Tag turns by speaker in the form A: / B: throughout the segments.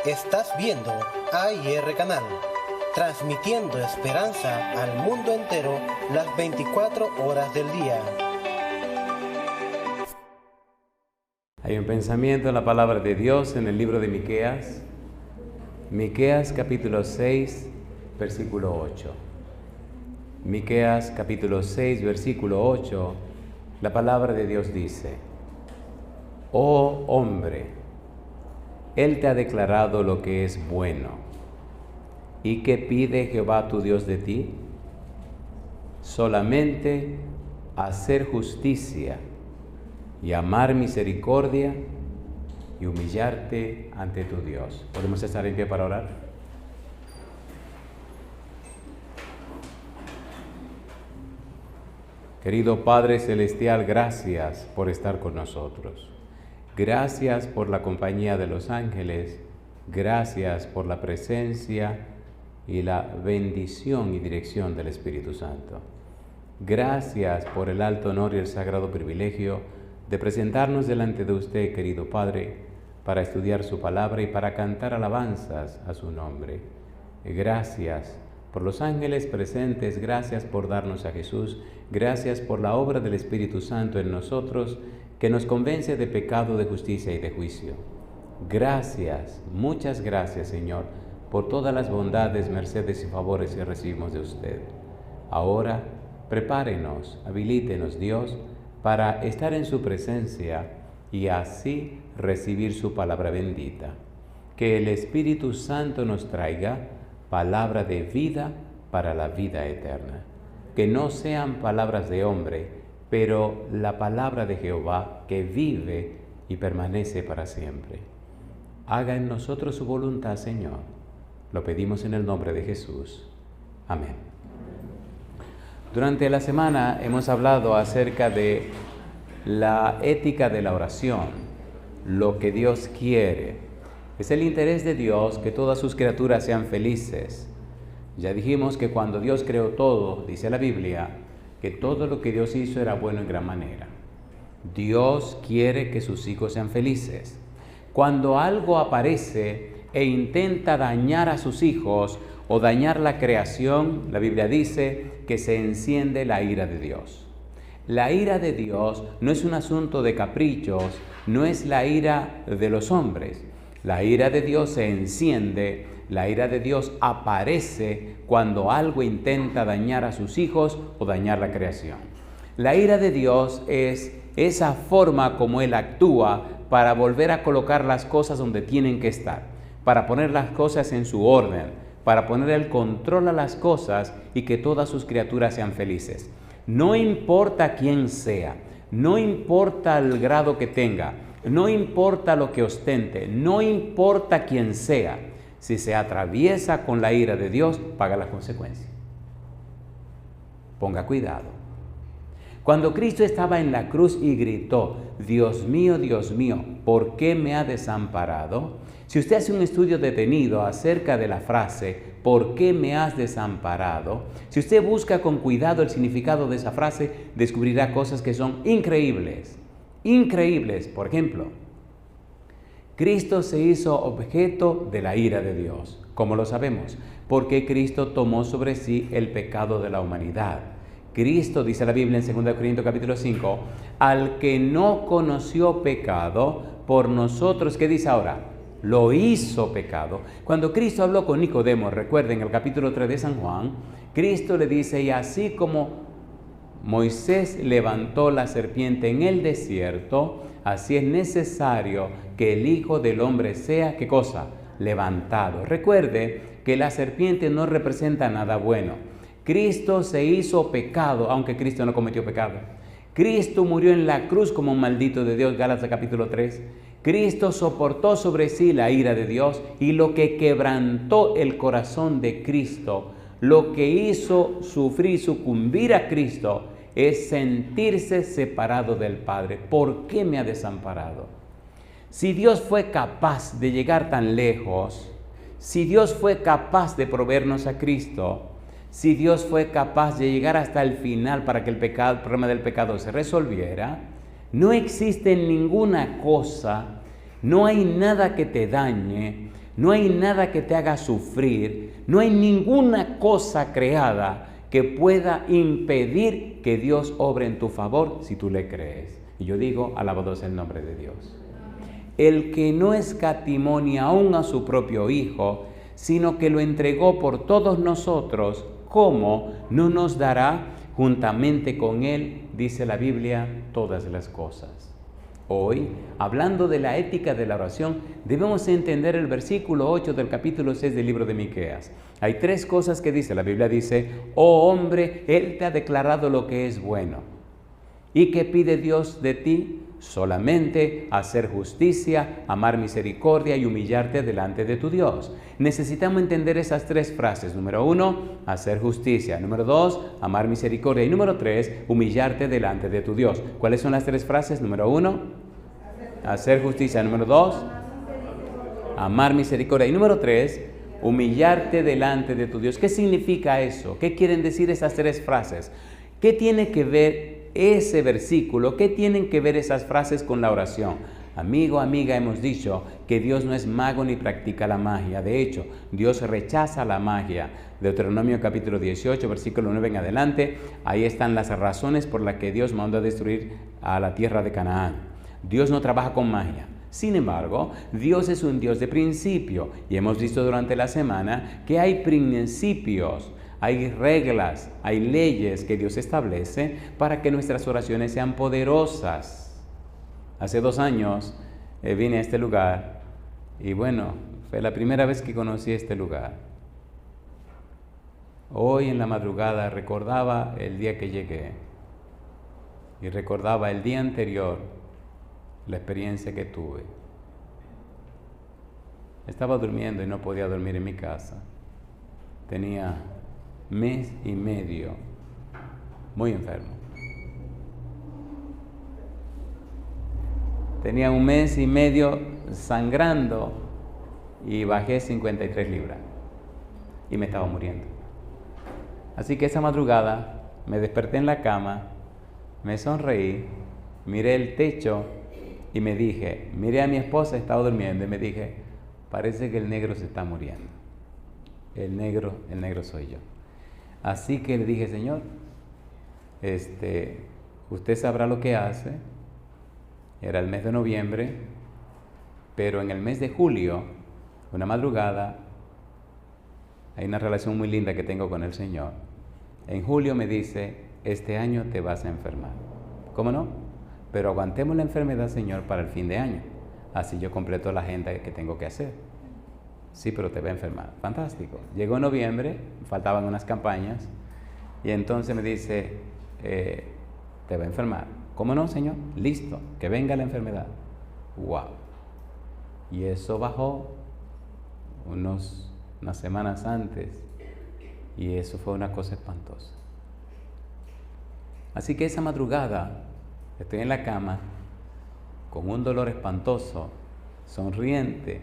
A: Estás viendo AIR Canal, transmitiendo esperanza al mundo entero las 24 horas del día.
B: Hay un pensamiento en la palabra de Dios en el libro de Miqueas. Miqueas capítulo 6, versículo 8. Miqueas capítulo 6, versículo 8, la palabra de Dios dice: Oh hombre, Él te ha declarado lo que es bueno. ¿Y qué pide Jehová tu Dios de ti? Solamente hacer justicia y amar misericordia y humillarte ante tu Dios. ¿Podemos estar en pie para orar? Querido Padre Celestial, gracias por estar con nosotros. Gracias por la compañía de los ángeles. Gracias por la presencia y la bendición y dirección del Espíritu Santo. Gracias por el alto honor y el sagrado privilegio de presentarnos delante de usted, querido Padre, para estudiar su palabra y para cantar alabanzas a su nombre. Gracias por los ángeles presentes, gracias por darnos a Jesús, gracias por la obra del Espíritu Santo en nosotros, que nos convence de pecado, de justicia y de juicio. Gracias, muchas gracias, Señor, por todas las bondades, mercedes y favores que recibimos de usted. Ahora, prepárenos, habilítenos, Dios, para estar en su presencia y así recibir su palabra bendita. Que el Espíritu Santo nos traiga palabra de vida para la vida eterna. Que no sean palabras de hombre, pero la palabra de Jehová que vive y permanece para siempre. Haga en nosotros su voluntad, Señor. Lo pedimos en el nombre de Jesús. Amén. Durante la semana hemos hablado acerca de la ética de la oración, lo que Dios quiere. Es el interés de Dios que todas sus criaturas sean felices. Ya dijimos que cuando Dios creó todo, dice la Biblia, que todo lo que Dios hizo era bueno en gran manera. Dios quiere que sus hijos sean felices. Cuando algo aparece e intenta dañar a sus hijos o dañar la creación, la Biblia dice que se enciende la ira de Dios. La ira de Dios no es un asunto de caprichos, no es la ira de los hombres. La ira de Dios se enciende, la ira de Dios aparece cuando algo intenta dañar a sus hijos o dañar la creación. La ira de Dios es esa forma como Él actúa para volver a colocar las cosas donde tienen que estar, para poner las cosas en su orden, para poner el control a las cosas y que todas sus criaturas sean felices. No importa quién sea, no importa el grado que tenga, no importa lo que ostente, no importa quién sea, si se atraviesa con la ira de Dios, paga la consecuencia. Ponga cuidado. Cuando Cristo estaba en la cruz y gritó: Dios mío, ¿por qué me ha desamparado? Si usted hace un estudio detenido acerca de la frase ¿por qué me has desamparado?, si usted busca con cuidado el significado de esa frase, descubrirá cosas que son increíbles. Increíbles. Por ejemplo, Cristo se hizo objeto de la ira de Dios. ¿Cómo lo sabemos? Porque Cristo tomó sobre sí el pecado de la humanidad. Cristo, dice la Biblia en 2 Corintios capítulo 5, al que no conoció pecado, por nosotros, ¿qué dice ahora? Lo hizo pecado. Cuando Cristo habló con Nicodemo, recuerden el capítulo 3 de San Juan, Cristo le dice: y así como Moisés levantó la serpiente en el desierto, así es necesario que el Hijo del Hombre sea, ¿qué cosa? Levantado. Recuerde que la serpiente no representa nada bueno. Cristo se hizo pecado, aunque Cristo no cometió pecado. Cristo murió en la cruz como un maldito de Dios, Gálatas capítulo 3. Cristo soportó sobre sí la ira de Dios, y lo que quebrantó el corazón de Cristo, lo que hizo sufrir, sucumbir a Cristo, es sentirse separado del Padre. ¿Por qué me ha desamparado? Si Dios fue capaz de llegar tan lejos, si Dios fue capaz de proveernos a Cristo, si Dios fue capaz de llegar hasta el final para que el problema del pecado se resolviera, no existe ninguna cosa, no hay nada que te dañe, No hay nada que te haga sufrir, no hay ninguna cosa creada que pueda impedir que Dios obre en tu favor si tú le crees. Y yo digo, alabado sea el nombre de Dios. El que no escatimó ni aún a su propio Hijo, sino que lo entregó por todos nosotros, ¿cómo no nos dará juntamente con Él, dice la Biblia, todas las cosas? Hoy, hablando de la ética de la oración, debemos entender el versículo 8 del capítulo 6 del libro de Miqueas. Hay 3 cosas que dice. La Biblia dice, oh hombre, Él te ha declarado lo que es bueno. ¿Y qué pide Dios de ti? Solamente hacer justicia, amar misericordia y humillarte delante de tu Dios. Necesitamos entender esas 3 frases. Número 1, hacer justicia. Número 2, amar misericordia. Y número 3, humillarte delante de tu Dios. ¿Cuáles son las 3 frases? Número 1, hacer justicia. Número 2, amar misericordia. Y número 3, humillarte delante de tu Dios. ¿Qué significa eso? ¿Qué quieren decir esas 3 frases? ¿Qué tiene que ver ese versículo? ¿Qué tienen que ver esas frases con la oración? Amigo, amiga, hemos dicho que Dios no es mago ni practica la magia. De hecho, Dios rechaza la magia. Deuteronomio capítulo 18, versículo 9 en adelante, ahí están las razones por las que Dios mandó a destruir a la tierra de Canaán. Dios no trabaja con magia. Sin embargo, Dios es un Dios de principio y hemos visto durante la semana que hay principios, hay reglas, hay leyes que Dios establece para que nuestras oraciones sean poderosas. Hace 2 años vine a este lugar y bueno, fue la primera vez que conocí este lugar. Hoy en la madrugada recordaba el día que llegué y recordaba el día anterior, la experiencia que tuve. Estaba durmiendo y no podía dormir en mi casa. Tenía 1 mes y medio muy enfermo. Tenía 1 mes y medio sangrando y bajé 53 libras y me estaba muriendo. Así que esa madrugada me desperté en la cama, me sonreí, miré el techo y me dije, miré a mi esposa, estaba durmiendo y me dije, parece que el negro se está muriendo. El negro soy yo. Así que le dije, Señor, usted sabrá lo que hace. Era el mes de noviembre, pero en el mes de julio, una madrugada, hay una relación muy linda que tengo con el Señor. En julio me dice, este año te vas a enfermar. ¿Cómo no? Pero aguantemos la enfermedad, Señor, para el fin de año. Así yo completo la agenda que tengo que hacer. Sí, pero te va a enfermar. Fantástico. Llegó noviembre, faltaban unas campañas, y entonces me dice, te va a enfermar. ¿Cómo no, Señor? Listo, que venga la enfermedad. ¡Wow! Y eso bajó unas semanas antes, y eso fue una cosa espantosa. Así que esa madrugada estoy en la cama con un dolor espantoso, sonriente,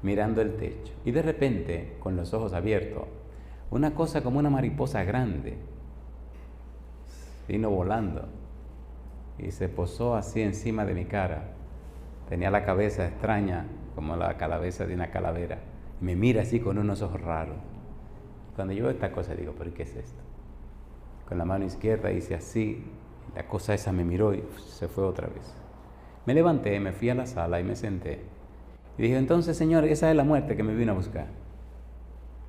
B: mirando el techo, y de repente, con los ojos abiertos, una cosa como una mariposa grande vino volando y se posó así encima de mi cara. Tenía la cabeza extraña, como la cabeza de una calavera, y me mira así con unos ojos raros. Cuando yo veo esta cosa digo, ¿pero qué es esto? Con la mano izquierda hice así, y la cosa esa me miró y se fue otra vez. Me levanté, me fui a la sala y me senté. Y dije, entonces, Señor, esa es la muerte que me vino a buscar.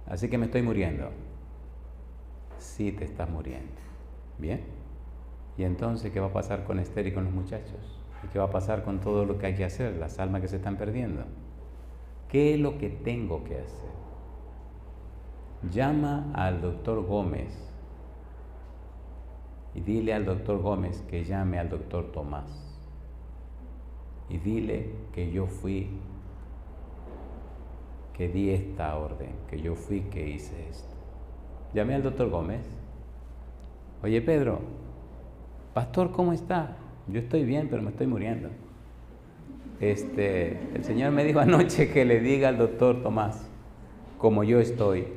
B: Así que me estoy muriendo. Sí, te estás muriendo. ¿Bien? Y entonces, ¿qué va a pasar con Esther y con los muchachos? ¿Y qué va a pasar con todo lo que hay que hacer, las almas que se están perdiendo? ¿Qué es lo que tengo que hacer? Llama al doctor Gómez y dile al doctor Gómez que llame al doctor Tomás. Y dile que yo fui, que di esta orden, que yo fui que hice esto. Llamé al doctor Gómez. Oye, Pedro, pastor, ¿cómo está? Yo estoy bien, pero me estoy muriendo. El Señor me dijo anoche que le diga al doctor Tomás, como yo estoy,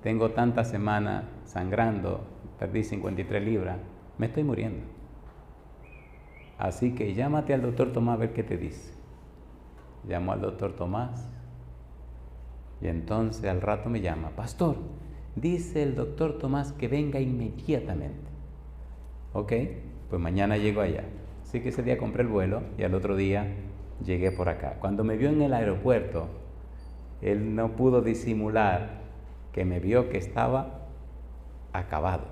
B: tengo tantas semanas sangrando, perdí 53 libras, me estoy muriendo. Así que llámate al doctor Tomás a ver qué te dice. Llamó al doctor Tomás Y entonces al rato me llama: pastor, dice el doctor Tomás que venga inmediatamente. Ok, pues mañana llego allá. Así que ese día compré el vuelo y al otro día llegué por acá. Cuando me vio en el aeropuerto, él no pudo disimular que me vio que estaba acabado.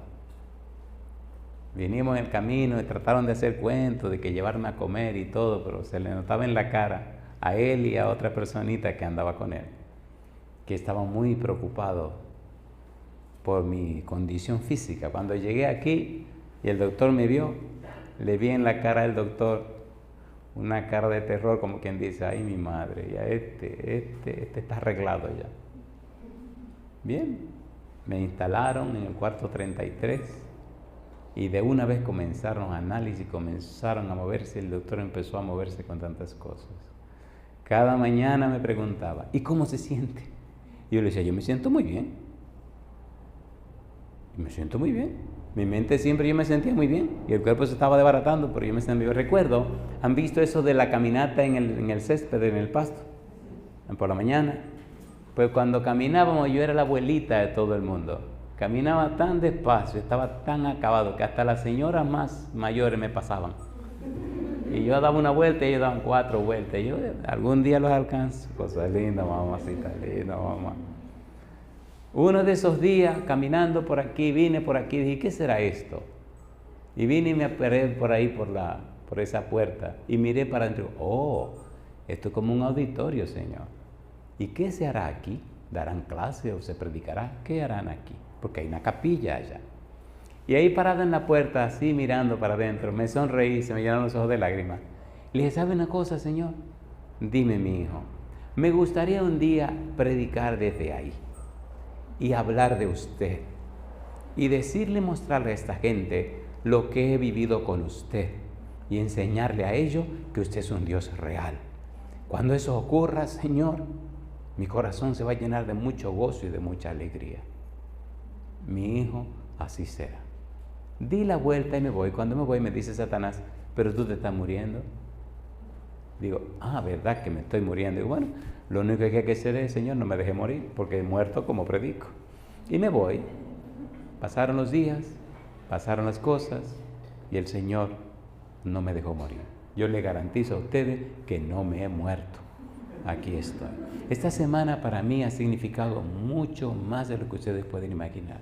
B: Vinimos en el camino y trataron de hacer cuentos de que llevarme a comer y todo, pero se le notaba en la cara a él y a otra personita que andaba con él, que estaban muy preocupados por mi condición física. Cuando llegué aquí y el doctor me vio, le vi en la cara del doctor una cara de terror, como quien dice: ay, mi madre, ya este está arreglado ya. Bien, me instalaron en el cuarto 33 y de una vez comenzaron los análisis, comenzaron a moverse. El doctor empezó a moverse con tantas cosas. Cada mañana me preguntaba: ¿y cómo se siente? Y yo le decía: yo me siento muy bien. Me siento muy bien. Mi mente siempre yo me sentía muy bien y el cuerpo se estaba desbaratando, pero yo me sentía bien. Recuerdo, ¿han visto eso de la caminata en el césped, en el pasto? Por la mañana. Pues cuando caminábamos yo era la abuelita de todo el mundo. Caminaba tan despacio, estaba tan acabado que hasta las señoras más mayores me pasaban. Y yo daba una vuelta y ellos daban 4 vueltas. Y yo algún día los alcanzo. Cosa linda, mamacita linda, mamá. Uno de esos días, caminando por aquí, vine por aquí, dije: ¿qué será esto? Y vine y me paré por ahí, por esa puerta, y miré para adentro. Oh, esto es como un auditorio, Señor. ¿Y qué se hará aquí? ¿Darán clase o se predicará? ¿Qué harán aquí? Porque hay una capilla allá. Y ahí parado en la puerta, así mirando para adentro, me sonreí, se me llenaron los ojos de lágrimas. Le dije: ¿sabe una cosa, Señor? Dime, mi hijo, me gustaría un día predicar desde ahí y hablar de usted y decirle, mostrarle a esta gente lo que he vivido con usted y enseñarle a ellos que usted es un Dios real. Cuando eso ocurra, Señor, mi corazón se va a llenar de mucho gozo y de mucha alegría. Mi hijo, así será. Di la vuelta y me voy. Cuando me voy me dice Satanás: pero tú te estás muriendo. Digo: ¿verdad que me estoy muriendo? Digo: bueno, lo único que hay que hacer es: Señor, no me deje morir, porque he muerto como predico. Y me voy. Pasaron los días, pasaron las cosas, y el Señor no me dejó morir. Yo le garantizo a ustedes que no me he muerto. Aquí estoy. Esta semana para mí ha significado mucho más de lo que ustedes pueden imaginar.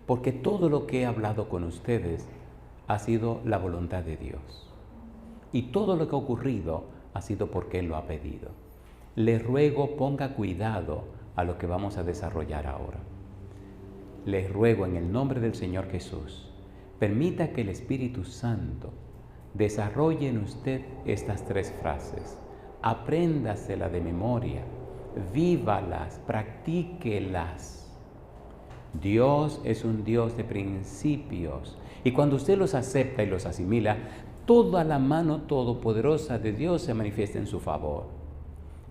B: Porque todo lo que he hablado con ustedes ha sido la voluntad de Dios. Y todo lo que ha ocurrido ha sido porque Él lo ha pedido. Les ruego ponga cuidado a lo que vamos a desarrollar ahora. Les ruego en el nombre del Señor Jesús, permita que el Espíritu Santo desarrolle en usted estas 3 frases. Apréndaselas de memoria, vívalas, practíquelas. Dios es un Dios de principios, y cuando usted los acepta y los asimila, toda la mano todopoderosa de Dios se manifiesta en su favor.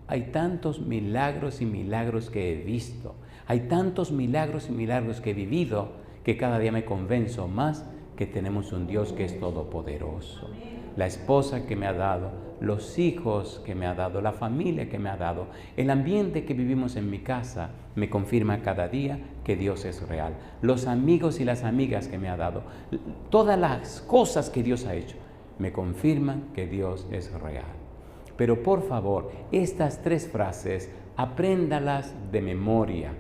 B: Hay tantos milagros y milagros que he visto, hay tantos milagros y milagros que he vivido, que cada día me convenzo más que tenemos un Dios que es todopoderoso. La esposa que me ha dado, los hijos que me ha dado, la familia que me ha dado, el ambiente que vivimos en mi casa me confirma cada día que Dios es real. Los amigos y las amigas que me ha dado, todas las cosas que Dios ha hecho, me confirman que Dios es real. Pero por favor, estas 3 frases, apréndalas de memoria.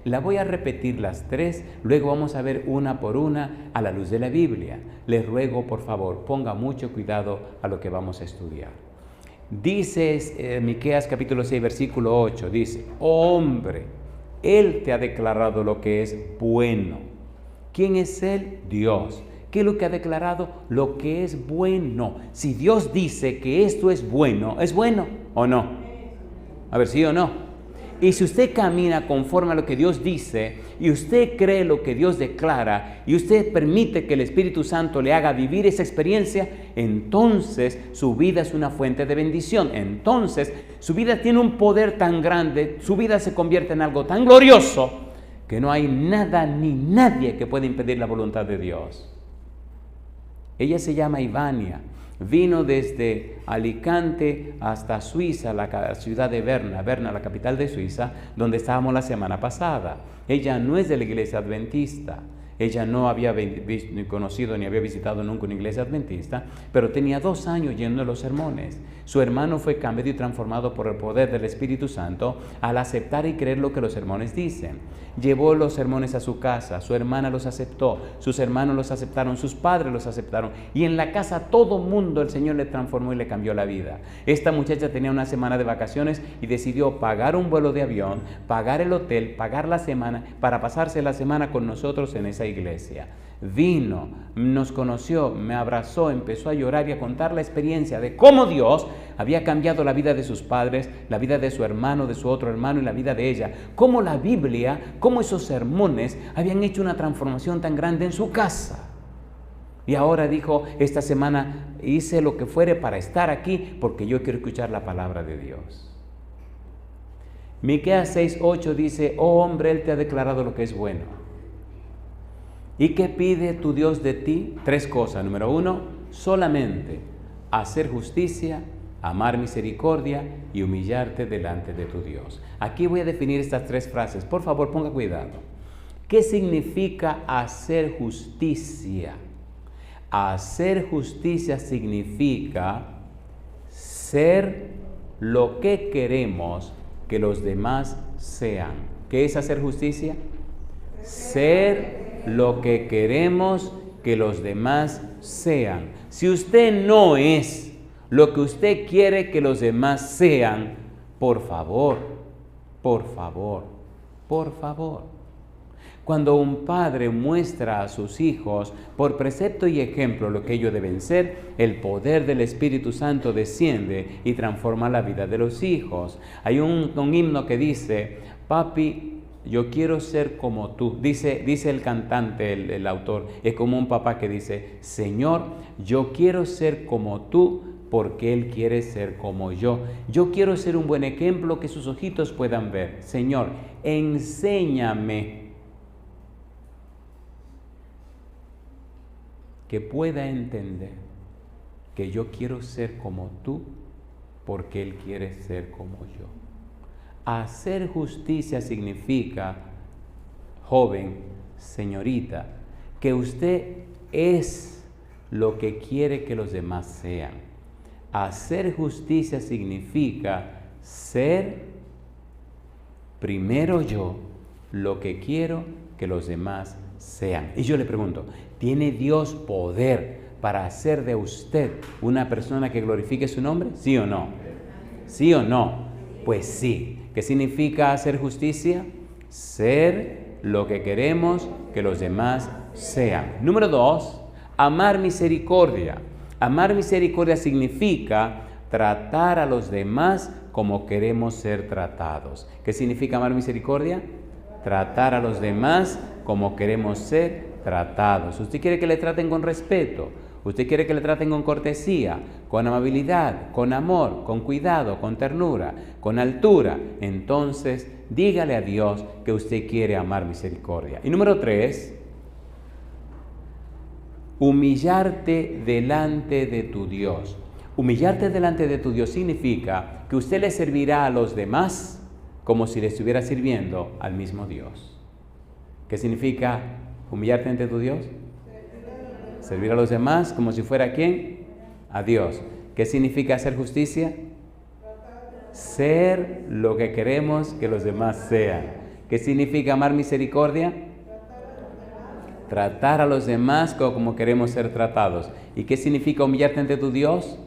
B: La voy a repetir las 3, luego vamos a ver una por una a la luz de la Biblia. Les ruego, por favor, ponga mucho cuidado a lo que vamos a estudiar. Dice Miqueas capítulo 6, versículo 8, dice: hombre, Él te ha declarado lo que es bueno. ¿Quién es Él? Dios. ¿Qué es lo que ha declarado? Lo que es bueno. Si Dios dice que esto ¿es bueno o no? A ver, ¿sí o no? Y si usted camina conforme a lo que Dios dice, y usted cree lo que Dios declara, y usted permite que el Espíritu Santo le haga vivir esa experiencia, entonces su vida es una fuente de bendición. Entonces su vida tiene un poder tan grande, su vida se convierte en algo tan glorioso, que no hay nada ni nadie que pueda impedir la voluntad de Dios. Ella se llama Ivania. Vino desde Alicante hasta Suiza, la ciudad de Berna, la capital de Suiza, donde estábamos la semana pasada. Ella no es de la iglesia adventista. Ella no había conocido ni había visitado nunca una iglesia adventista, pero tenía 2 años yendo a los sermones. Su hermano fue cambiado y transformado por el poder del Espíritu Santo al aceptar y creer lo que los sermones dicen. Llevó los sermones a su casa, su hermana los aceptó, sus hermanos los aceptaron, sus padres los aceptaron, y en la casa todo mundo el Señor le transformó y le cambió la vida. Esta muchacha tenía una semana de vacaciones y decidió pagar un vuelo de avión, pagar el hotel, pagar la semana para pasarse la semana con nosotros en esa iglesia. Vino, nos conoció, me abrazó, empezó a llorar y a contar la experiencia de cómo Dios había cambiado la vida de sus padres, la vida de su hermano, de su otro hermano y la vida de ella. Cómo la Biblia, cómo esos sermones habían hecho una transformación tan grande en su casa. Y ahora dijo, esta semana hice lo que fuere para estar aquí porque yo quiero escuchar la palabra de Dios. Miqueas 6:8 dice, oh hombre, Él te ha declarado lo que es bueno. ¿Y qué pide tu Dios de ti? 3 cosas. Número 1, solamente hacer justicia, amar misericordia y humillarte delante de tu Dios. Aquí voy a definir estas 3 frases. Por favor, ponga cuidado. ¿Qué significa hacer justicia? Hacer justicia significa ser lo que queremos que los demás sean. ¿Qué es hacer justicia? Ser lo que queremos que los demás sean. Si usted no es lo que usted quiere que los demás sean, por favor, por favor, por favor. Cuando un padre muestra a sus hijos por precepto y ejemplo lo que ellos deben ser, el poder del Espíritu Santo desciende y transforma la vida de los hijos. Hay un himno que dice, papi, yo quiero ser como tú. Dice el cantante, el autor, es como un papá que dice, Señor, yo quiero ser como tú porque Él quiere ser como yo. Yo quiero ser un buen ejemplo que sus ojitos puedan ver. Señor, enséñame que pueda entender que yo quiero ser como tú porque Él quiere ser como yo. Hacer justicia significa, joven, señorita, que usted es lo que quiere que los demás sean. Hacer justicia significa ser primero yo lo que quiero que los demás sean. Y yo le pregunto, ¿tiene Dios poder para hacer de usted una persona que glorifique su nombre? ¿Sí o no? ¿Sí o no? Pues sí. ¿Qué significa hacer justicia? Ser lo que queremos que los demás sean. Número 2, amar misericordia. Amar misericordia significa tratar a los demás como queremos ser tratados. ¿Qué significa amar misericordia? Tratar a los demás como queremos ser tratados. Usted quiere que le traten con respeto. Usted quiere que le traten con cortesía, con amabilidad, con amor, con cuidado, con ternura, con altura. Entonces, dígale a Dios que usted quiere amar misericordia. Y número 3, humillarte delante de tu Dios. Humillarte delante de tu Dios significa que usted le servirá a los demás como si le estuviera sirviendo al mismo Dios. ¿Qué significa humillarte ante tu Dios? Servir a los demás como si fuera ¿quién? A Dios. ¿Qué significa hacer justicia? Ser lo que queremos que los demás sean. ¿Qué significa amar misericordia? Tratar a los demás como queremos ser tratados. ¿Y qué significa humillarte ante tu Dios?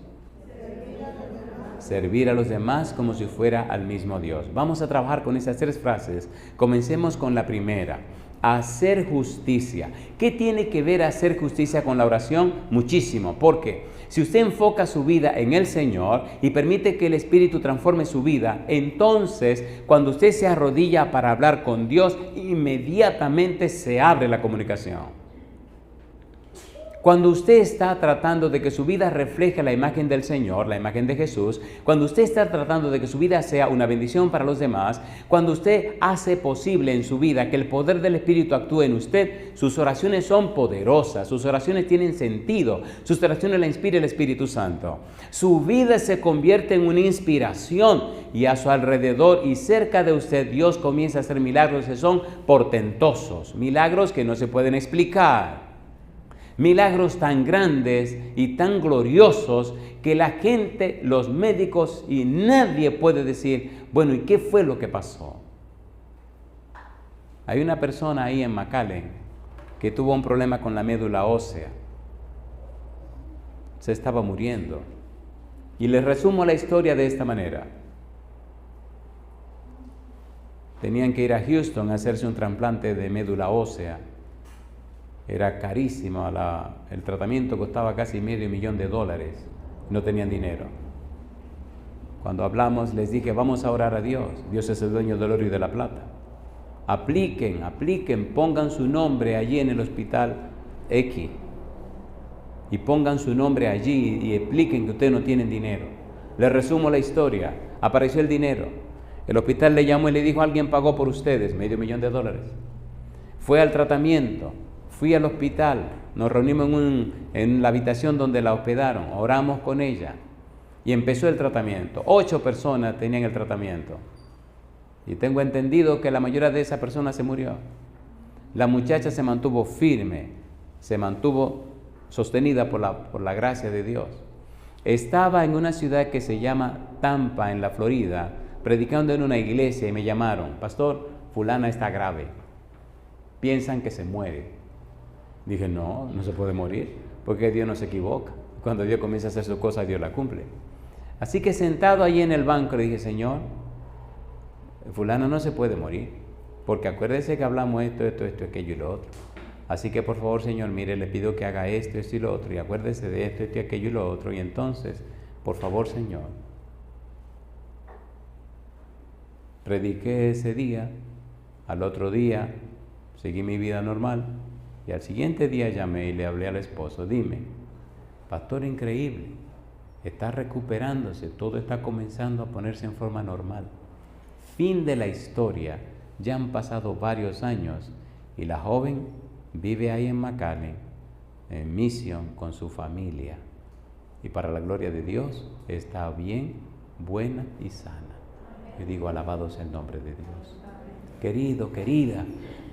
B: Servir a los demás como si fuera al mismo Dios. Vamos a trabajar con esas 3 frases. Comencemos con la primera. Hacer justicia. ¿Qué tiene que ver hacer justicia con la oración? Muchísimo, porque si usted enfoca su vida en el Señor y permite que el Espíritu transforme su vida, entonces cuando usted se arrodilla para hablar con Dios, inmediatamente se abre la comunicación. Cuando usted está tratando de que su vida refleje la imagen del Señor, la imagen de Jesús, cuando usted está tratando de que su vida sea una bendición para los demás, cuando usted hace posible en su vida que el poder del Espíritu actúe en usted, sus oraciones son poderosas, sus oraciones tienen sentido, sus oraciones la inspira el Espíritu Santo. Su vida se convierte en una inspiración y a su alrededor y cerca de usted Dios comienza a hacer milagros que son portentosos, milagros que no se pueden explicar. Milagros tan grandes y tan gloriosos que la gente, los médicos y nadie puede decir, bueno, ¿y qué fue lo que pasó? Hay una persona ahí en McAllen que tuvo un problema con la médula ósea. Se estaba muriendo. Y les resumo la historia de esta manera. Tenían que ir a Houston a hacerse un trasplante de médula ósea. Era carísimo, el tratamiento costaba casi $500,000. No tenían dinero. Cuando hablamos les dije, vamos a orar a Dios. Dios es el dueño del oro y de la plata. Apliquen, pongan su nombre allí en el hospital X. Y pongan su nombre allí y expliquen que ustedes no tienen dinero. Les resumo la historia. Apareció el dinero. El hospital le llamó y le dijo, alguien pagó por ustedes $500,000. Fue al tratamiento. Fui al hospital, nos reunimos en la habitación donde la hospedaron, oramos con ella y empezó el tratamiento. 8 personas tenían el tratamiento y tengo entendido que la mayoría de esas personas se murió. La muchacha se mantuvo firme, se mantuvo sostenida por la gracia de Dios. Estaba en una ciudad que se llama Tampa, en la Florida, predicando en una iglesia y me llamaron, pastor, fulana está grave, piensan que se muere. Dije, no se puede morir, porque Dios no se equivoca. Cuando Dios comienza a hacer sus cosas, Dios la cumple. Así que sentado allí en el banco le dije, Señor, fulano no se puede morir, porque acuérdese que hablamos esto, aquello y lo otro. Así que por favor, Señor, mire, le pido que haga esto y lo otro, y acuérdese de esto, aquello y lo otro. Y entonces, por favor, Señor, prediqué ese día, al otro día seguí mi vida normal. Y al siguiente día llamé y le hablé al esposo, dime, pastor, increíble, está recuperándose, todo está comenzando a ponerse en forma normal. Fin de la historia, ya han pasado varios años y la joven vive ahí en McAllen, en Mission, con su familia. Y para la gloria de Dios, está bien, buena y sana. Yo digo, alabado sea el nombre de Dios. Querido, querida,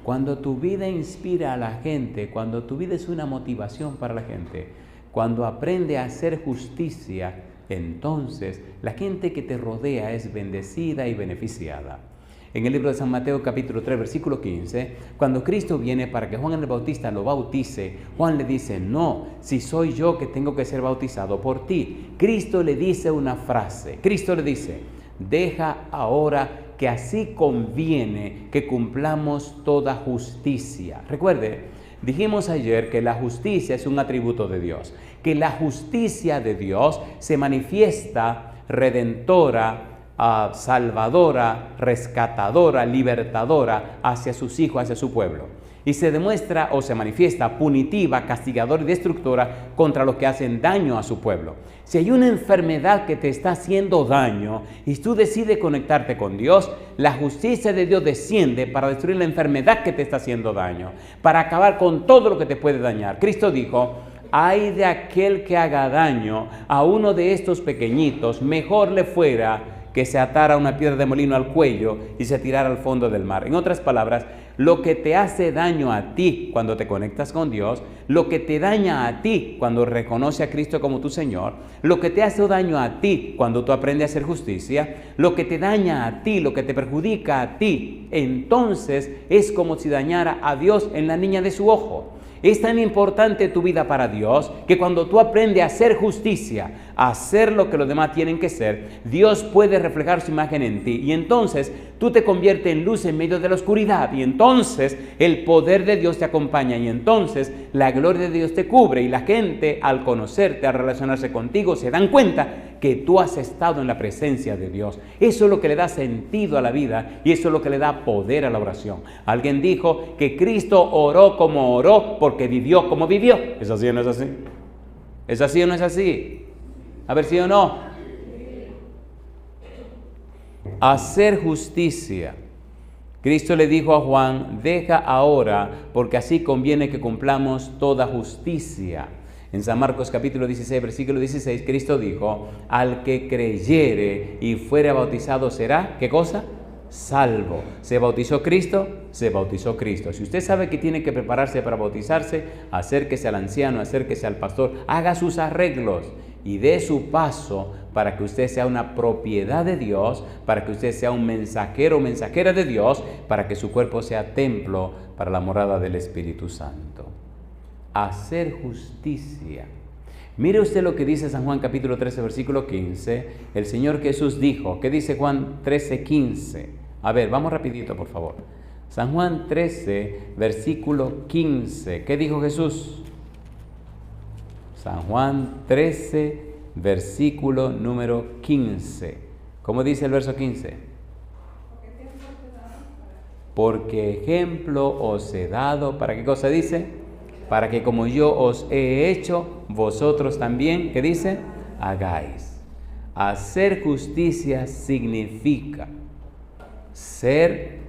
B: cuando tu vida inspira a la gente, cuando tu vida es una motivación para la gente, cuando aprende a hacer justicia, entonces la gente que te rodea es bendecida y beneficiada. En el libro de San Mateo capítulo 3 versículo 15, cuando Cristo viene para que Juan el Bautista lo bautice, Juan le dice, no, si soy yo que tengo que ser bautizado por ti. Cristo le dice una frase, Cristo le dice, deja ahora que así conviene que cumplamos toda justicia. Recuerde, dijimos ayer que la justicia es un atributo de Dios, que la justicia de Dios se manifiesta redentora, salvadora, rescatadora, libertadora hacia sus hijos, hacia su pueblo. Y se demuestra o se manifiesta punitiva, castigadora y destructora contra los que hacen daño a su pueblo. Si hay una enfermedad que te está haciendo daño y tú decides conectarte con Dios, la justicia de Dios desciende para destruir la enfermedad que te está haciendo daño, para acabar con todo lo que te puede dañar. Cristo dijo, ay de aquel que haga daño a uno de estos pequeñitos, mejor le fuera que se atara una piedra de molino al cuello y se tirara al fondo del mar. En otras palabras, lo que te hace daño a ti cuando te conectas con Dios, lo que te daña a ti cuando reconoces a Cristo como tu Señor, lo que te hace daño a ti cuando tú aprendes a hacer justicia, lo que te daña a ti, lo que te perjudica a ti, entonces es como si dañara a Dios en la niña de su ojo. Es tan importante tu vida para Dios que cuando tú aprendes a hacer justicia, a hacer lo que los demás tienen que ser, Dios puede reflejar su imagen en ti y entonces tú te conviertes en luz en medio de la oscuridad y entonces el poder de Dios te acompaña y entonces la gloria de Dios te cubre y la gente al conocerte, al relacionarse contigo se dan cuenta que tú has estado en la presencia de Dios. Eso es lo que le da sentido a la vida y eso es lo que le da poder a la oración. Alguien dijo que Cristo oró como oró porque vivió como vivió. ¿Es así o no es así? ¿Es así o no es así? A ver, ¿sí o no? Hacer justicia. Cristo le dijo a Juan, deja ahora, porque así conviene que cumplamos toda justicia. En San Marcos capítulo 16, versículo 16, Cristo dijo, al que creyere y fuere bautizado será, ¿qué cosa? Salvo. ¿Se bautizó Cristo? Se bautizó Cristo. Si usted sabe que tiene que prepararse para bautizarse, acérquese al anciano, acérquese al pastor, haga sus arreglos y dé su paso para que usted sea una propiedad de Dios, para que usted sea un mensajero o mensajera de Dios, para que su cuerpo sea templo para la morada del Espíritu Santo. Hacer justicia. Mire usted lo que dice San Juan capítulo 13, versículo 15. El Señor Jesús dijo, ¿qué dice Juan 13, 15? A ver, vamos rapidito, por favor. San Juan 13, versículo 15. ¿Qué dijo Jesús? San Juan 13, versículo número 15. ¿Cómo dice el verso 15? Porque ejemplo os he dado, ¿para qué cosa dice? Para que como yo os he hecho, vosotros también, ¿qué dice? Hagáis. Hacer justicia significa ser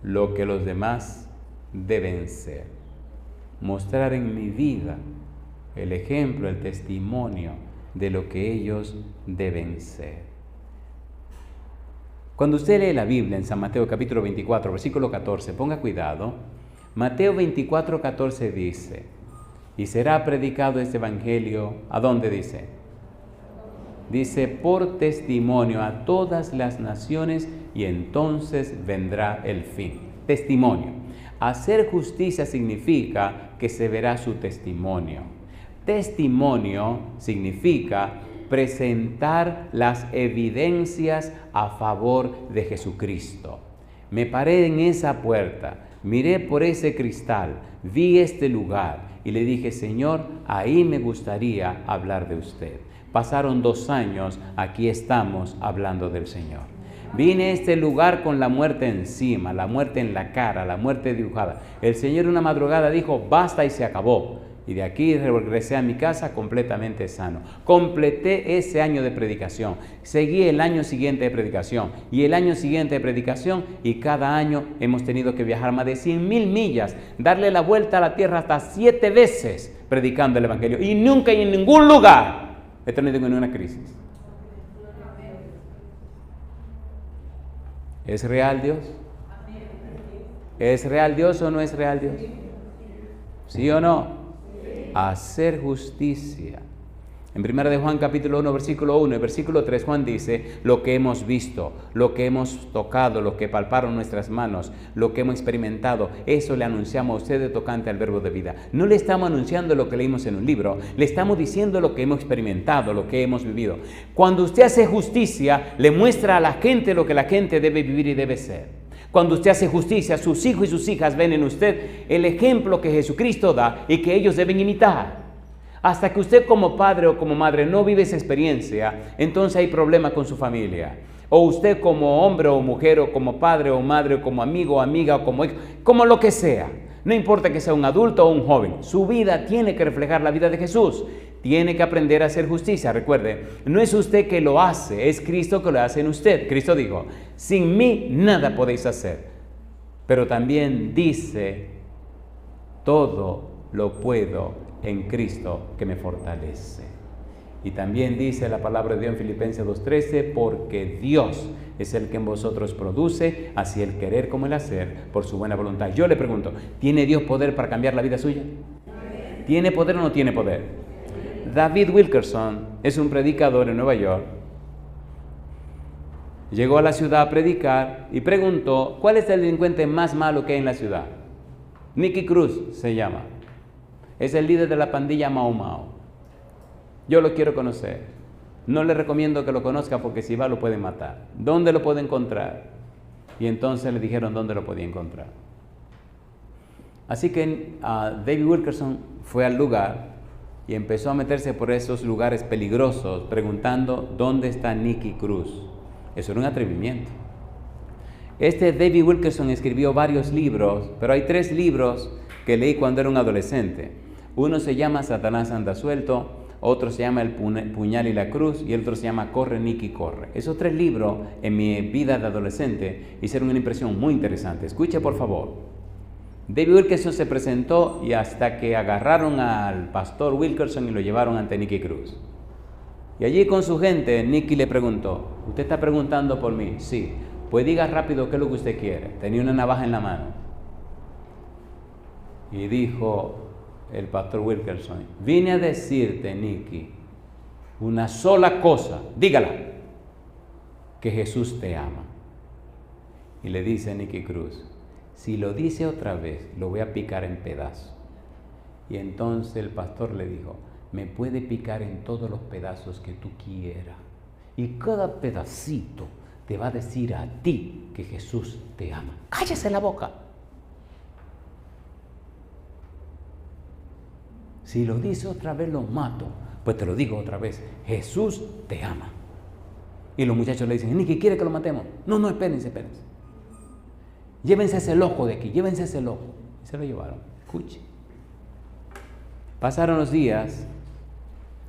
B: lo que los demás deben ser. Mostrar en mi vida el ejemplo, el testimonio de lo que ellos deben ser. Cuando usted lee la Biblia en San Mateo capítulo 24, versículo 14, ponga cuidado. Mateo 24, 14 dice, y será predicado este evangelio, ¿a dónde dice? Dice, por testimonio a todas las naciones y entonces vendrá el fin. Testimonio. Hacer justicia significa que se verá su testimonio. Testimonio significa presentar las evidencias a favor de Jesucristo. Me paré en esa puerta, miré por ese cristal, vi este lugar y le dije, Señor, ahí me gustaría hablar de usted. Pasaron 2 años, aquí estamos hablando del Señor. Vine a este lugar con la muerte encima, la muerte en la cara, la muerte dibujada. El Señor una madrugada dijo, basta y se acabó. Y de aquí regresé a mi casa completamente sano. Completé ese año de predicación. Seguí el año siguiente de predicación. Y el año siguiente de predicación. Y cada año hemos tenido que viajar más de 100,000 millas. Darle la vuelta a la tierra hasta 7 veces predicando el Evangelio. Y nunca y en ningún lugar he tenido ninguna crisis. ¿Es real Dios? ¿Es real Dios o no es real Dios? ¿Sí o no? Hacer justicia. En 1 de Juan capítulo 1, versículo 1 y versículo 3, Juan dice, lo que hemos visto, lo que hemos tocado, lo que palparon nuestras manos, lo que hemos experimentado, eso le anunciamos a ustedes tocante al verbo de vida. No le estamos anunciando lo que leímos en un libro, le estamos diciendo lo que hemos experimentado, lo que hemos vivido. Cuando usted hace justicia, le muestra a la gente lo que la gente debe vivir y debe ser. Cuando usted hace justicia, sus hijos y sus hijas ven en usted el ejemplo que Jesucristo da y que ellos deben imitar. Hasta que usted como padre o como madre no vive esa experiencia, entonces hay problema con su familia. O usted como hombre o mujer, o como padre o madre, o como amigo o amiga, o como hijo, como lo que sea. No importa que sea un adulto o un joven, su vida tiene que reflejar la vida de Jesús. Tiene que aprender a hacer justicia. Recuerde, no es usted que lo hace, es Cristo que lo hace en usted. Cristo dijo, sin mí nada podéis hacer. Pero también dice, todo lo puedo en Cristo que me fortalece. Y también dice la palabra de Dios en Filipenses 2:13, porque Dios es el que en vosotros produce, así el querer como el hacer, por su buena voluntad. Yo le pregunto, ¿tiene Dios poder para cambiar la vida suya? ¿Tiene poder o no tiene poder? David Wilkerson es un predicador en Nueva York. Llegó a la ciudad a predicar y preguntó, ¿cuál es el delincuente más malo que hay en la ciudad? Nicky Cruz se llama. Es el líder de la pandilla Mau Mau. Yo lo quiero conocer. No le recomiendo que lo conozca porque si va lo pueden matar. ¿Dónde lo puede encontrar? Y entonces le dijeron dónde lo podía encontrar. Así que David Wilkerson fue al lugar y empezó a meterse por esos lugares peligrosos preguntando ¿dónde está Nicky Cruz? Eso era un atrevimiento. David Wilkerson escribió varios libros, pero hay 3 libros que leí cuando era un adolescente. Uno se llama Satanás anda suelto, otro se llama El puñal y la cruz y el otro se llama Corre Nicky corre. Esos 3 libros en mi vida de adolescente hicieron una impresión muy interesante. Escuche por favor. David Wilkerson se presentó y hasta que agarraron al pastor Wilkerson y lo llevaron ante Nicky Cruz. Y allí con su gente, Nicky le preguntó, ¿usted está preguntando por mí? Sí. Pues diga rápido qué es lo que usted quiere. Tenía una navaja en la mano. Y dijo el pastor Wilkerson, vine a decirte, Nicky, una sola cosa, dígala, que Jesús te ama. Y le dice Nicky Cruz, si lo dice otra vez, lo voy a picar en pedazos. Y entonces el pastor le dijo, me puede picar en todos los pedazos que tú quieras. Y cada pedacito te va a decir a ti que Jesús te ama. Cállese la boca. Si lo dice otra vez, lo mato. Pues te lo digo otra vez, Jesús te ama. Y los muchachos le dicen, Nicky, ¿quiere que lo matemos? No, espérense. Llévense ese loco de aquí, llévense ese loco. Y se lo llevaron. Escuche. Pasaron los días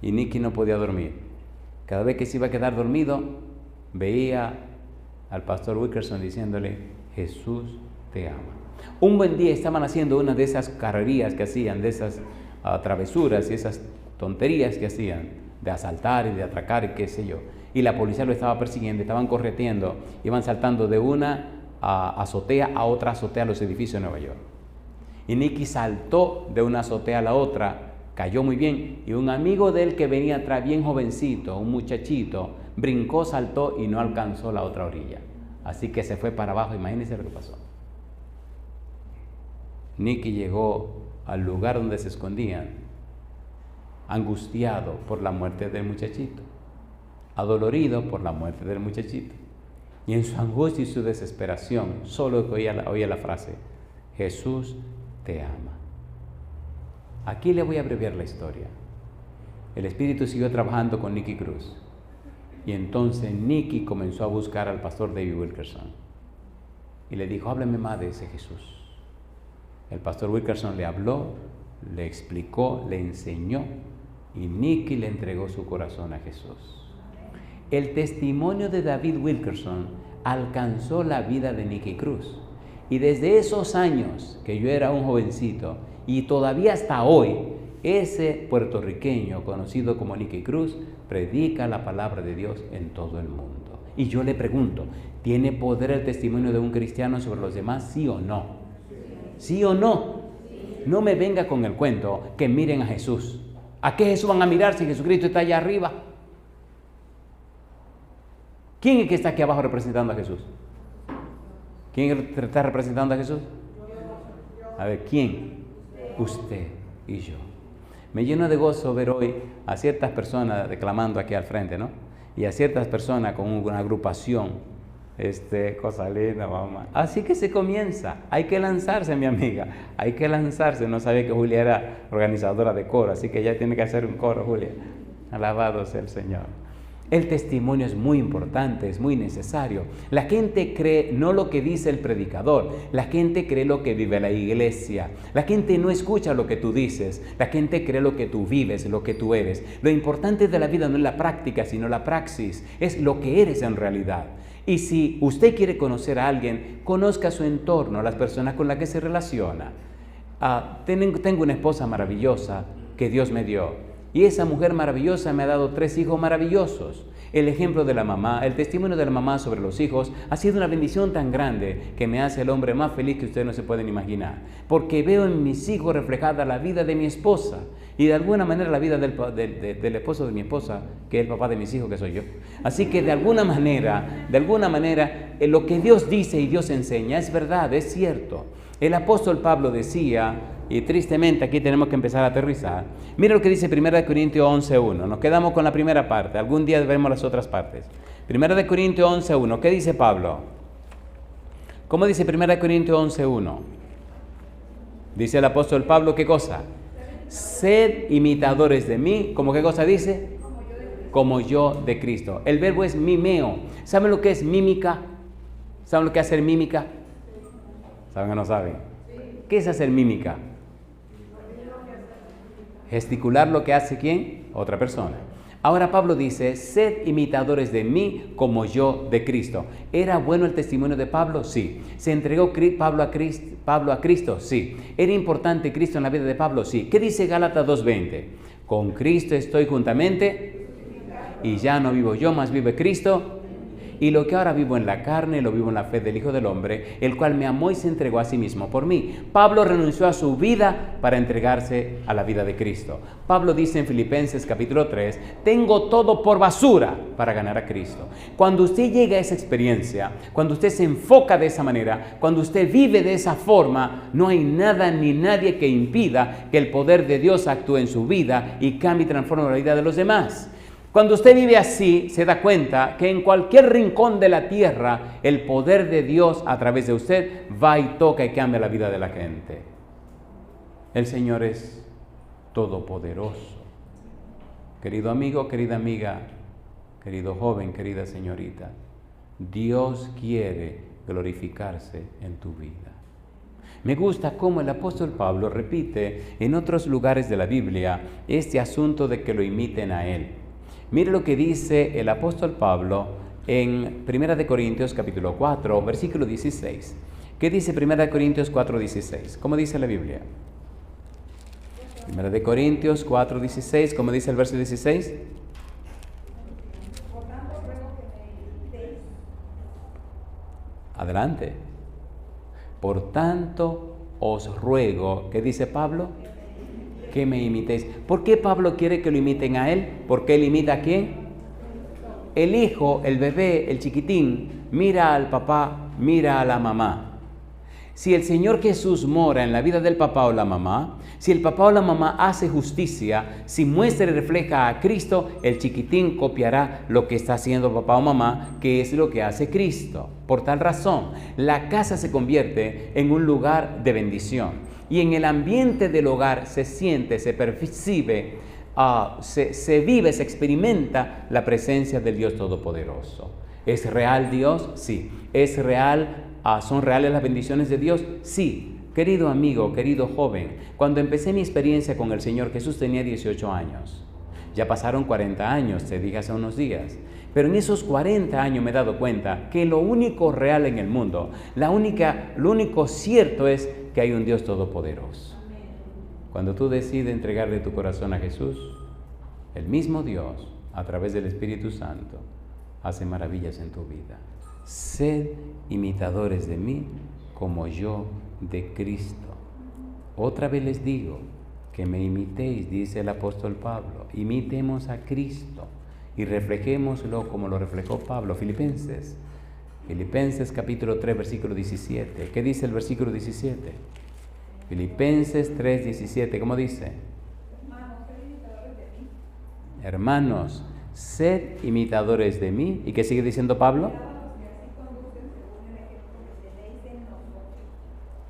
B: y Nicky no podía dormir. Cada vez que se iba a quedar dormido, veía al pastor Wilkerson diciéndole, Jesús te ama. Un buen día estaban haciendo una de esas carrerías que hacían, de esas travesuras y esas tonterías que hacían, de asaltar y de atracar y qué sé yo. Y la policía lo estaba persiguiendo, estaban correteando, iban saltando de una azotea a otra azotea a los edificios de Nueva York. Y Nicky saltó de una azotea a la otra, cayó muy bien, y un amigo de él que venía atrás, bien jovencito, un muchachito, brincó, saltó y no alcanzó la otra orilla. Así que se fue para abajo, imagínense lo que pasó. Nicky llegó al lugar donde se escondían, angustiado por la muerte del muchachito, adolorido por la muerte del muchachito. Y en su angustia y su desesperación, solo oía la frase, Jesús te ama. Aquí le voy a abreviar la historia. El Espíritu siguió trabajando con Nicky Cruz. Y entonces Nicky comenzó a buscar al pastor David Wilkerson. Y le dijo, háblame más de ese Jesús. El pastor Wilkerson le habló, le explicó, le enseñó. Y Nicky le entregó su corazón a Jesús. El testimonio de David Wilkerson alcanzó la vida de Nicky Cruz. Y desde esos años que yo era un jovencito y todavía hasta hoy, ese puertorriqueño conocido como Nicky Cruz predica la palabra de Dios en todo el mundo. Y yo le pregunto, ¿tiene poder el testimonio de un cristiano sobre los demás? ¿Sí o no? ¿Sí o no? No me venga con el cuento que miren a Jesús. ¿A qué Jesús van a mirar si Jesucristo está allá arriba? ¿Quién es que está aquí abajo representando a Jesús? ¿Quién está representando a Jesús? A ver, ¿quién? Usted y yo. Me lleno de gozo ver hoy a ciertas personas declamando aquí al frente, ¿no? Y a ciertas personas con una agrupación, cosa linda, mamá. Así que se comienza. Hay que lanzarse, mi amiga. Hay que lanzarse. No sabía que Julia era organizadora de coro, así que ya tiene que hacer un coro, Julia. Alabado sea el Señor. El testimonio es muy importante, es muy necesario. La gente cree no lo que dice el predicador, la gente cree lo que vive la iglesia. La gente no escucha lo que tú dices, la gente cree lo que tú vives, lo que tú eres. Lo importante de la vida no es la práctica, sino la praxis, es lo que eres en realidad. Y si usted quiere conocer a alguien, conozca su entorno, las personas con las que se relaciona. Tengo una esposa maravillosa que Dios me dio. Y esa mujer maravillosa me ha dado 3 hijos maravillosos. El ejemplo de la mamá, el testimonio de la mamá sobre los hijos ha sido una bendición tan grande que me hace el hombre más feliz que ustedes no se pueden imaginar. Porque veo en mis hijos reflejada la vida de mi esposa y de alguna manera la vida del esposo de mi esposa, que es el papá de mis hijos, que soy yo. Así que de alguna manera, lo que Dios dice y Dios enseña es verdad, es cierto. El apóstol Pablo decía, y tristemente aquí tenemos que empezar a aterrizar. Mira lo que dice 1 Corintios 11:1. Nos quedamos con la primera parte. Algún día veremos las otras partes. 1 Corintios 11:1. ¿Qué dice Pablo? ¿Cómo dice 1 Corintios 11:1? Dice el apóstol Pablo, ¿qué cosa? Sed imitadores de mí. ¿Cómo qué cosa dice? Como yo de Cristo. El verbo es mimeo. ¿Saben lo que es mímica? ¿Saben lo que es hacer mímica? ¿Saben o no saben? ¿Qué es hacer mímica? Gesticular lo que hace ¿quién? Otra persona. Ahora Pablo dice, sed imitadores de mí como yo de Cristo. ¿Era bueno el testimonio de Pablo? Sí. ¿Se entregó Pablo a Cristo? Sí. ¿Era importante Cristo en la vida de Pablo? Sí. ¿Qué dice Gálatas 2:20? Con Cristo estoy juntamente y ya no vivo yo, mas vive Cristo. Y lo que ahora vivo en la carne, lo vivo en la fe del Hijo del Hombre, el cual me amó y se entregó a sí mismo por mí. Pablo renunció a su vida para entregarse a la vida de Cristo. Pablo dice en Filipenses capítulo 3, tengo todo por basura para ganar a Cristo. Cuando usted llega a esa experiencia, cuando usted se enfoca de esa manera, cuando usted vive de esa forma, no hay nada ni nadie que impida que el poder de Dios actúe en su vida y cambie y transforme la vida de los demás. Cuando usted vive así, se da cuenta que en cualquier rincón de la tierra, el poder de Dios a través de usted va y toca y cambia la vida de la gente. El Señor es todopoderoso. Querido amigo, querida amiga, querido joven, querida señorita, Dios quiere glorificarse en tu vida. Me gusta cómo el apóstol Pablo repite en otros lugares de la Biblia este asunto de que lo imiten a Él. Mire lo que dice el apóstol Pablo en 1 Corintios capítulo 4, versículo 16. ¿Qué dice 1 Corintios 4, 16? ¿Cómo dice la Biblia? 1 Corintios 4, 16, ¿cómo dice el verso 16? Adelante. Por tanto os ruego, ¿qué dice Pablo? Que me imitéis. ¿Por qué Pablo quiere que lo imiten a él? ¿Porque él imita a quién? El hijo, el bebé, el chiquitín, mira al papá, mira a la mamá. Si el Señor Jesús mora en la vida del papá o la mamá, si el papá o la mamá hace justicia, si muestra y refleja a Cristo, el chiquitín copiará lo que está haciendo papá o mamá, que es lo que hace Cristo. Por tal razón, la casa se convierte en un lugar de bendición. Y en el ambiente del hogar se siente, se percibe, se vive, se experimenta la presencia del Dios Todopoderoso. ¿Es real Dios? Sí. ¿Es real? ¿Son reales las bendiciones de Dios? Sí. Querido amigo, querido joven, cuando empecé mi experiencia con el Señor Jesús tenía 18 años. Ya pasaron 40 años, te dije hace unos días. Pero en esos 40 años me he dado cuenta que lo único real en el mundo, lo único cierto es que hay un Dios todopoderoso. Cuando tú decides entregarle tu corazón a Jesús, el mismo Dios, a través del Espíritu Santo, hace maravillas en tu vida. Sed imitadores de mí como yo de Cristo. Otra vez les digo, que me imitéis, dice el apóstol Pablo. Imitemos a Cristo y reflejémoslo como lo reflejó Pablo. Filipenses capítulo 3, versículo 17. ¿Qué dice el versículo 17? Filipenses 3, 17. ¿Cómo dice? Hermanos, sed imitadores de mí. ¿Y qué sigue diciendo Pablo?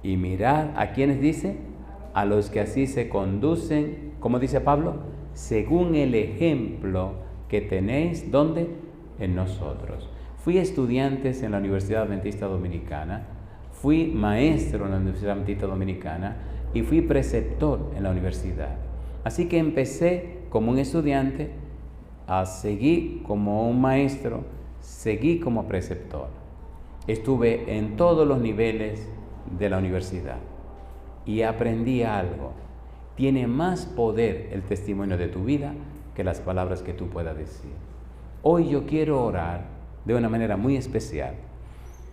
B: Y mirad, ¿a quiénes dice? A los que así se conducen, ¿cómo dice Pablo? Según el ejemplo que tenéis, ¿dónde? En nosotros. Fui estudiante en la Universidad Adventista Dominicana, fui maestro en la Universidad Adventista Dominicana y fui preceptor en la universidad. Así que empecé como un estudiante, seguí como un maestro, seguí como preceptor. Estuve en todos los niveles de la universidad y aprendí algo. Tiene más poder el testimonio de tu vida que las palabras que tú puedas decir. Hoy yo quiero orar de una manera muy especial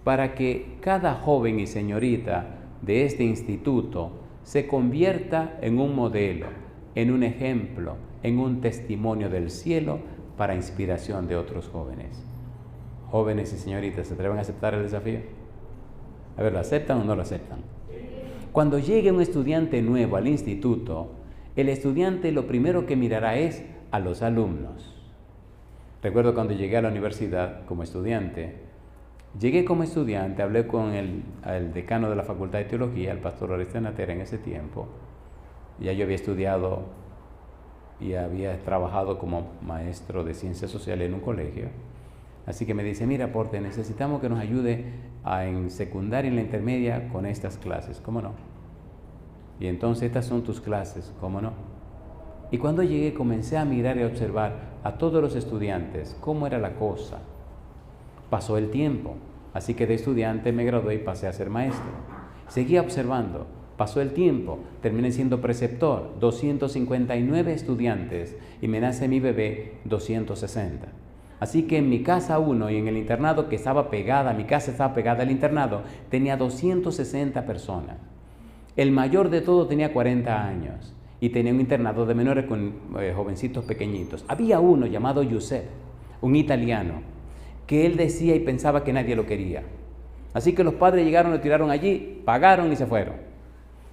B: para que cada joven y señorita de este instituto se convierta en un modelo, en un ejemplo, en un testimonio del cielo para inspiración de otros jóvenes. Jóvenes y señoritas, ¿se atreven a aceptar el desafío? A ver, ¿lo aceptan o no lo aceptan? Cuando llegue un estudiante nuevo al instituto, el estudiante lo primero que mirará es a los alumnos. Recuerdo cuando llegué a la universidad como estudiante, hablé con el decano de la Facultad de Teología, el pastor Oreste Natera en ese tiempo, Ya yo había estudiado y había trabajado como maestro de ciencias sociales en un colegio. Así que me dice, mira, Porte, necesitamos que nos ayude en secundaria y en la intermedia con estas clases. ¿Cómo no? Y entonces estas son tus clases. ¿Cómo no? Y cuando llegué comencé a mirar y a observar a todos los estudiantes, cómo era la cosa. Pasó el tiempo, así que de estudiante me gradué y pasé a ser maestro. Seguí observando, pasó el tiempo, terminé siendo preceptor, 259 estudiantes y me nace mi bebé, 260. Así que en mi casa 1 y en el internado que estaba pegada, mi casa estaba pegada al internado, tenía 260 personas. El mayor de todos tenía 40 años y tenía un internado de menores con jovencitos pequeñitos. Había uno llamado Giuseppe, un italiano, que él decía y pensaba que nadie lo quería. Así que los padres llegaron, lo tiraron allí, pagaron y se fueron.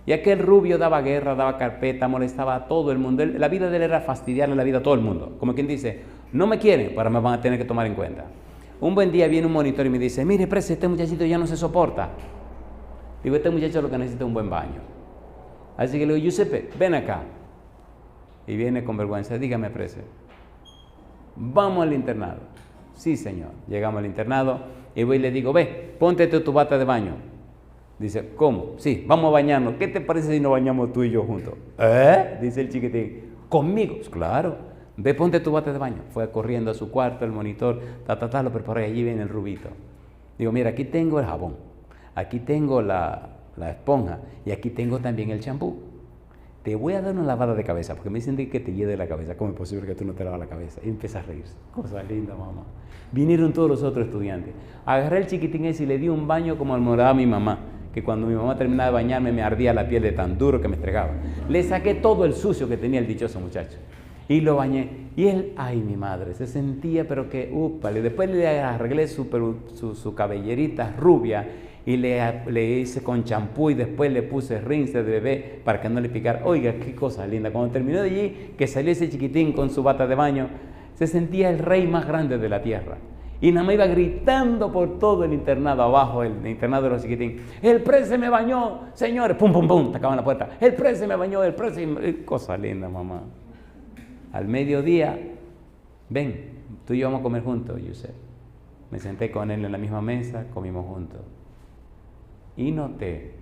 B: Y aquel rubio daba guerra, daba carpeta, molestaba a todo el mundo. La vida de él era fastidiarle la vida a todo el mundo. Como quien dice, no me quieren, pero me van a tener que tomar en cuenta. Un buen día viene un monitor y me dice, mire, prese, este muchachito ya no se soporta. Digo, este muchacho lo que necesita es un buen baño. Así que le digo, Giuseppe, ven acá. Y viene con vergüenza, dígame, prese, vamos al internado. Sí, señor. Llegamos al internado y voy y le digo, ve, ponte tu bata de baño. Dice, ¿cómo? Sí, vamos a bañarnos. ¿Qué te parece si nos bañamos tú y yo juntos? Dice el chiquitín. ¿Conmigo? Pues claro. Ve, ponte tu bata de baño. Fue corriendo a su cuarto, el monitor, lo preparó y allí viene el rubito. Digo, mira, aquí tengo el jabón, aquí tengo la esponja y aquí tengo también el champú. Te voy a dar una lavada de cabeza porque me dicen que te lleve la cabeza. ¿Cómo es posible que tú no te lavas la cabeza? Y empieza a reírse. Cosa linda, mamá. Vinieron todos los otros estudiantes. Agarré el chiquitín ese y le di un baño como almohadaba a mi mamá, que cuando mi mamá terminaba de bañarme me ardía la piel de tan duro que me estregaba. Le saqué todo el sucio que tenía el dichoso muchacho y lo bañé. Y él, ay, mi madre, se sentía pero que, úpale. Después le arreglé su cabellerita rubia y le hice con champú y después le puse rinse de bebé para que no le picara. Oiga, qué cosa linda. Cuando terminó de allí, que salió ese chiquitín con su bata de baño, se sentía el rey más grande de la tierra. Y nada más iba gritando por todo el internado abajo, el internado de los chiquitines. El prese me bañó, señores. Pum, pum, pum, tocaban la puerta. El prese me bañó, el prese. Cosa linda, mamá. Al mediodía, ven, tú y yo vamos a comer juntos, Giuseppe. Me senté con él en la misma mesa, comimos juntos. Y noté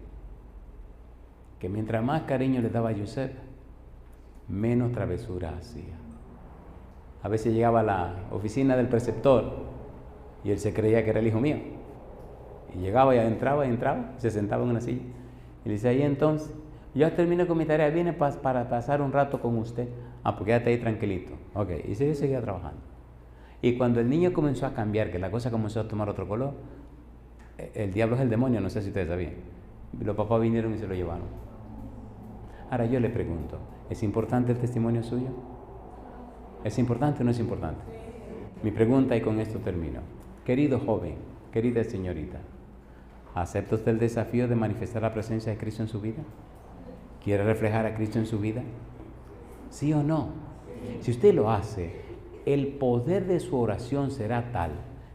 B: que mientras más cariño le daba a Giuseppe, menos travesura hacía. A veces llegaba a la oficina del preceptor y él se creía que era el hijo mío. Y llegaba y entraba, se sentaba en una silla. Y le decía, y entonces, ya terminé con mi tarea, vine para pasar un rato con usted. Porque quédate ahí tranquilito. Ok, y yo seguía trabajando. Y cuando el niño comenzó a cambiar, que la cosa comenzó a tomar otro color, el diablo es el demonio, no sé si ustedes sabían. Los papás vinieron y se lo llevaron. Ahora yo le pregunto, ¿es importante el testimonio suyo? ¿Es importante o no es importante? Mi pregunta, y con esto termino. Querido joven, querida señorita, ¿acepta usted el desafío de manifestar la presencia de Cristo en su vida? ¿Quiere reflejar a Cristo en su vida? ¿Sí o no? Si usted lo hace, el poder de su oración será tal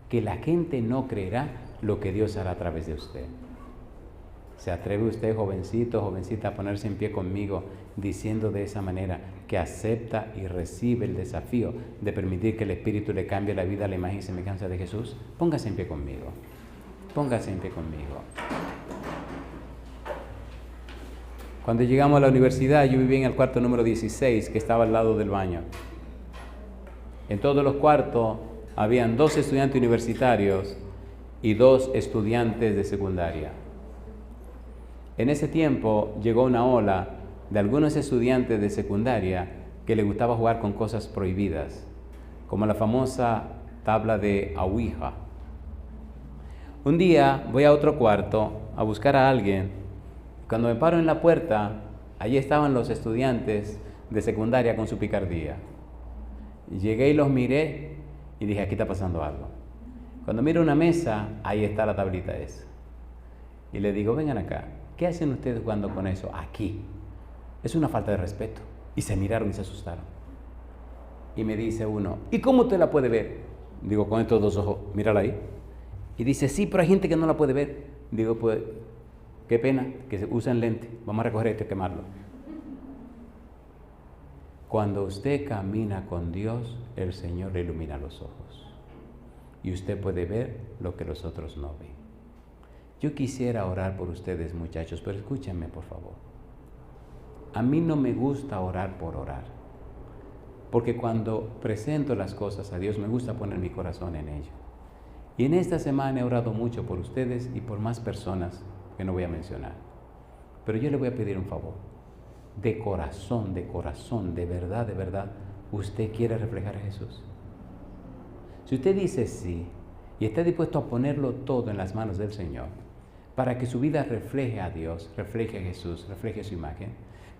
B: que la gente no creerá lo que Dios hará a través de usted. ¿Se atreve usted, jovencito, jovencita, a ponerse en pie conmigo diciendo de esa manera que acepta y recibe el desafío de permitir que el Espíritu le cambie la vida a la imagen y semejanza de Jesús? Póngase en pie conmigo. Póngase en pie conmigo. Cuando llegamos a la universidad, yo vivía en el cuarto número 16, que estaba al lado del baño. En todos los cuartos habían 2 estudiantes universitarios y 2 estudiantes de secundaria. En ese tiempo llegó una ola de algunos estudiantes de secundaria que les gustaba jugar con cosas prohibidas, como la famosa tabla de Ouija. Un día voy a otro cuarto a buscar a alguien. Cuando me paro en la puerta, allí estaban los estudiantes de secundaria con su picardía. Llegué y los miré y dije, aquí está pasando algo. Cuando miro una mesa, ahí está la tablita esa. Y le digo, vengan acá, ¿qué hacen ustedes jugando con eso? Aquí. Es una falta de respeto. Y se miraron y se asustaron. Y me dice uno, ¿y cómo usted la puede ver? Digo, con estos 2 ojos, mírala ahí. Y dice, sí, pero hay gente que no la puede ver. Digo, pues, qué pena que se usen lente. Vamos a recoger esto y quemarlo. Cuando usted camina con Dios, el Señor le ilumina los ojos. Y usted puede ver lo que los otros no ven. Yo quisiera orar por ustedes, muchachos, pero escúchenme, por favor. A mí no me gusta orar por orar. Porque cuando presento las cosas a Dios, me gusta poner mi corazón en ello. Y en esta semana he orado mucho por ustedes y por más personas que no voy a mencionar. Pero yo le voy a pedir un favor. De corazón, de verdad, ¿usted quiere reflejar a Jesús? Si usted dice sí y está dispuesto a ponerlo todo en las manos del Señor, para que su vida refleje a Dios, refleje a Jesús, refleje su imagen,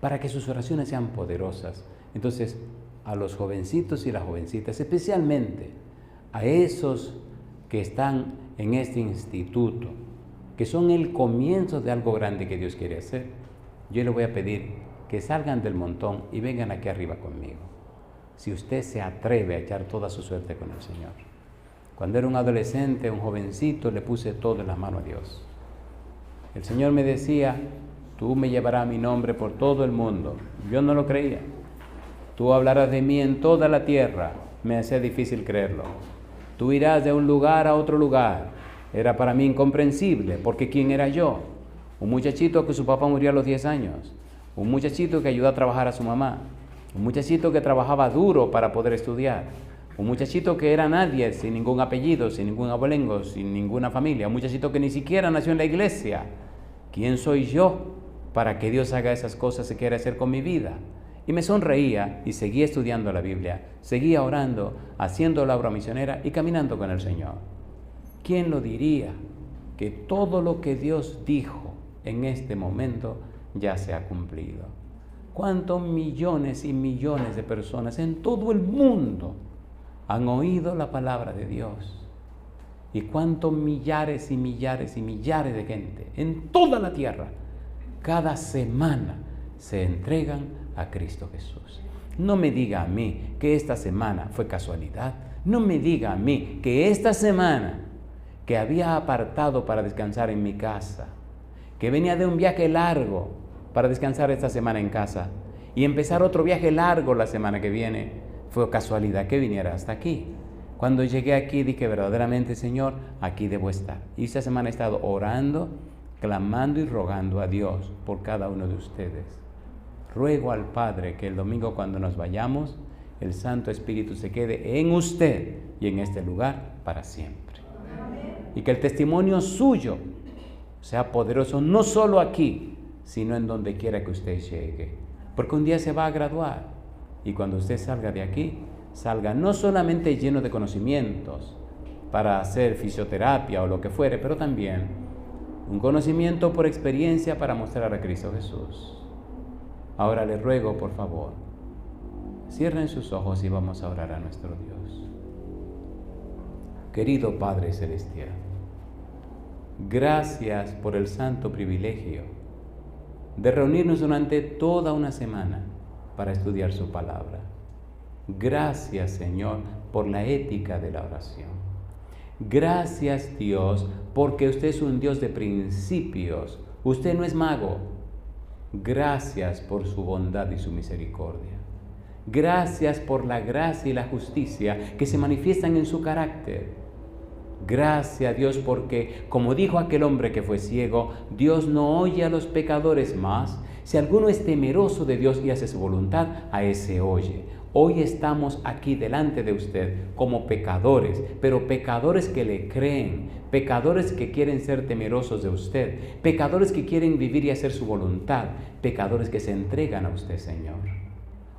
B: para que sus oraciones sean poderosas, entonces a los jovencitos y las jovencitas, especialmente a esos que están en este instituto, que son el comienzo de algo grande que Dios quiere hacer, yo le voy a pedir que salgan del montón y vengan aquí arriba conmigo. Si usted se atreve a echar toda su suerte con el Señor. Cuando era un adolescente, un jovencito, le puse todo en las manos a Dios. El Señor me decía, tú me llevarás mi nombre por todo el mundo. Yo no lo creía. Tú hablarás de mí en toda la tierra. Me hacía difícil creerlo. Tú irás de un lugar a otro lugar. Era para mí incomprensible, porque ¿quién era yo? Un muchachito que su papá murió a los 10 años. Un muchachito que ayudó a trabajar a su mamá. Un muchachito que trabajaba duro para poder estudiar. Un muchachito que era nadie, sin ningún apellido, sin ningún abolengo, sin ninguna familia. Un muchachito que ni siquiera nació en la iglesia. ¿Quién soy yo para que Dios haga esas cosas que quiere hacer con mi vida? Y me sonreía y seguía estudiando la Biblia, seguía orando, haciendo la obra misionera y caminando con el Señor. ¿Quién lo diría? Que todo lo que Dios dijo en este momento ya se ha cumplido. ¿Cuántos millones y millones de personas en todo el mundo han oído la palabra de Dios? ¿Y cuántos millares y millares y millares de gente en toda la tierra cada semana se entregan a Cristo Jesús? No me diga a mí que esta semana fue casualidad. No me diga a mí que esta semana que había apartado para descansar en mi casa, que venía de un viaje largo para descansar esta semana en casa y empezar otro viaje largo la semana que viene, fue casualidad que viniera hasta aquí. Cuando llegué aquí dije verdaderamente, Señor, aquí debo estar. Y esta semana he estado orando, clamando y rogando a Dios por cada uno de ustedes. Ruego al Padre que el domingo cuando nos vayamos, el Santo Espíritu se quede en usted y en este lugar para siempre. Y que el testimonio suyo sea poderoso no solo aquí, sino en donde quiera que usted llegue. Porque un día se va a graduar y cuando usted salga de aquí, salga no solamente lleno de conocimientos para hacer fisioterapia o lo que fuere, pero también un conocimiento por experiencia para mostrar a Cristo Jesús. Ahora les ruego, por favor, cierren sus ojos y vamos a orar a nuestro Dios. Querido Padre Celestial, gracias por el santo privilegio de reunirnos durante toda una semana para estudiar su palabra. Gracias, Señor, por la ética de la oración. Gracias, Dios, porque usted es un Dios de principios. Usted no es mago. Gracias por su bondad y su misericordia. Gracias por la gracia y la justicia que se manifiestan en su carácter. Gracias, Dios, porque, como dijo aquel hombre que fue ciego, Dios no oye a los pecadores, mas si alguno es temeroso de Dios y hace su voluntad, a ese oye. Hoy estamos aquí delante de usted como pecadores, pero pecadores que le creen, pecadores que quieren ser temerosos de usted, pecadores que quieren vivir y hacer su voluntad, pecadores que se entregan a usted, Señor.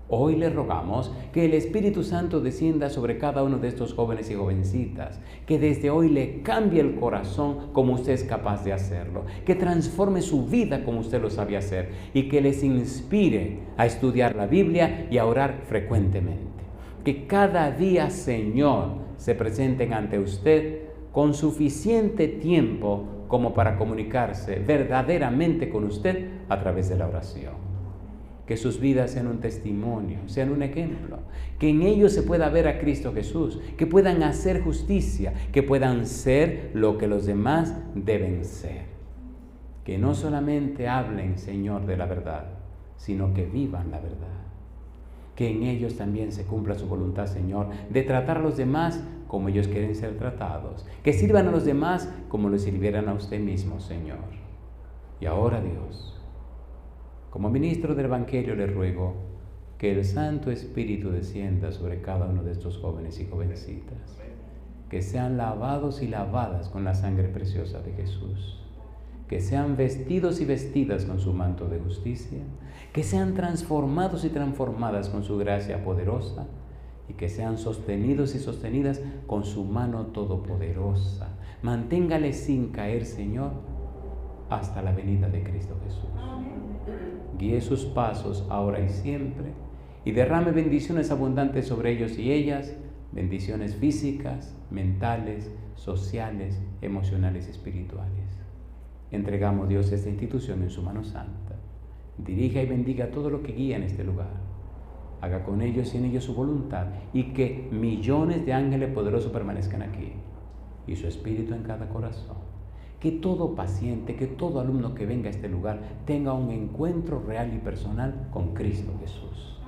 B: Hoy le rogamos que el Espíritu Santo descienda sobre cada uno de estos jóvenes y jovencitas, que desde hoy le cambie el corazón como usted es capaz de hacerlo, que transforme su vida como usted lo sabe hacer y que les inspire a estudiar la Biblia y a orar frecuentemente. Que cada día, Señor, se presenten ante usted con suficiente tiempo como para comunicarse verdaderamente con usted a través de la oración. Que sus vidas sean un testimonio, sean un ejemplo, que en ellos se pueda ver a Cristo Jesús, que puedan hacer justicia, que puedan ser lo que los demás deben ser. Que no solamente hablen, Señor, de la verdad, sino que vivan la verdad. que en ellos también se cumpla su voluntad, Señor, de tratar a los demás como ellos quieren ser tratados, que sirvan a los demás como los sirvieran a usted mismo, Señor. Y ahora, Dios, como ministro del Evangelio le ruego que el Santo Espíritu descienda sobre cada uno de estos jóvenes y jovencitas, que sean lavados y lavadas con la sangre preciosa de Jesús, que sean vestidos y vestidas con su manto de justicia, que sean transformados y transformadas con su gracia poderosa, y que sean sostenidos y sostenidas con su mano todopoderosa. Manténgales sin caer, Señor, hasta la venida de Cristo Jesús. Guíe sus pasos ahora y siempre, y derrame bendiciones abundantes sobre ellos y ellas, bendiciones físicas, mentales, sociales, emocionales y espirituales. Entregamos, Dios, esta institución en su mano santa. Dirija y bendiga todo lo que guía en este lugar. Haga con ellos y en ellos su voluntad, y que millones de ángeles poderosos permanezcan aquí, y su espíritu en cada corazón. Que todo paciente, que todo alumno que venga a este lugar tenga un encuentro real y personal con Cristo Jesús.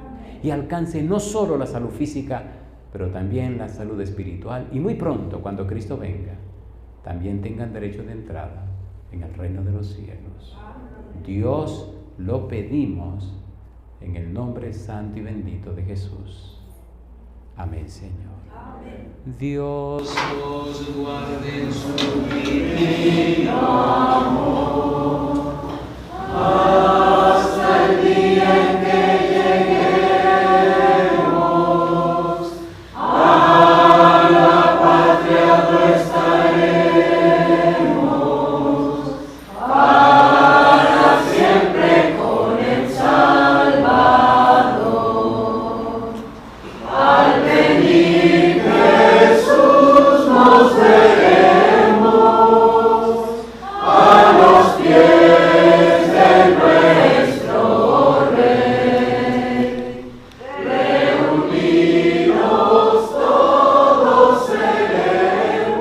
B: Y alcance no solo la salud física, pero también la salud espiritual. Y muy pronto, cuando Cristo venga, también tengan derecho de entrada en el reino de los cielos. Dios, lo pedimos en el nombre santo y bendito de Jesús. Amén, Señor. Amén. Dios os guarde en su divino amor, hasta el día en que lleguemos a la patria donde estaremos para siempre con el Salvador. Al venir Jesús nos veremos a los pies de nuestro Rey. Reunidos todos seremos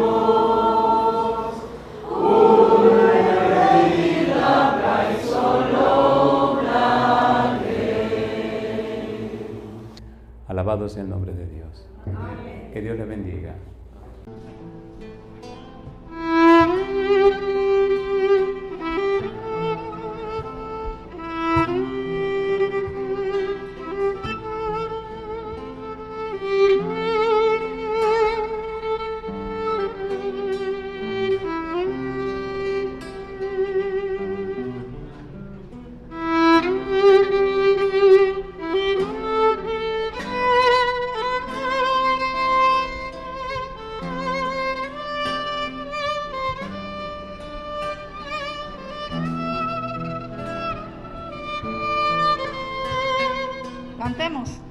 B: un Rey labra y solo blanquee. Alabado sea el nombre de Dios. Amén. Que Dios le bendiga.
C: Cantemos.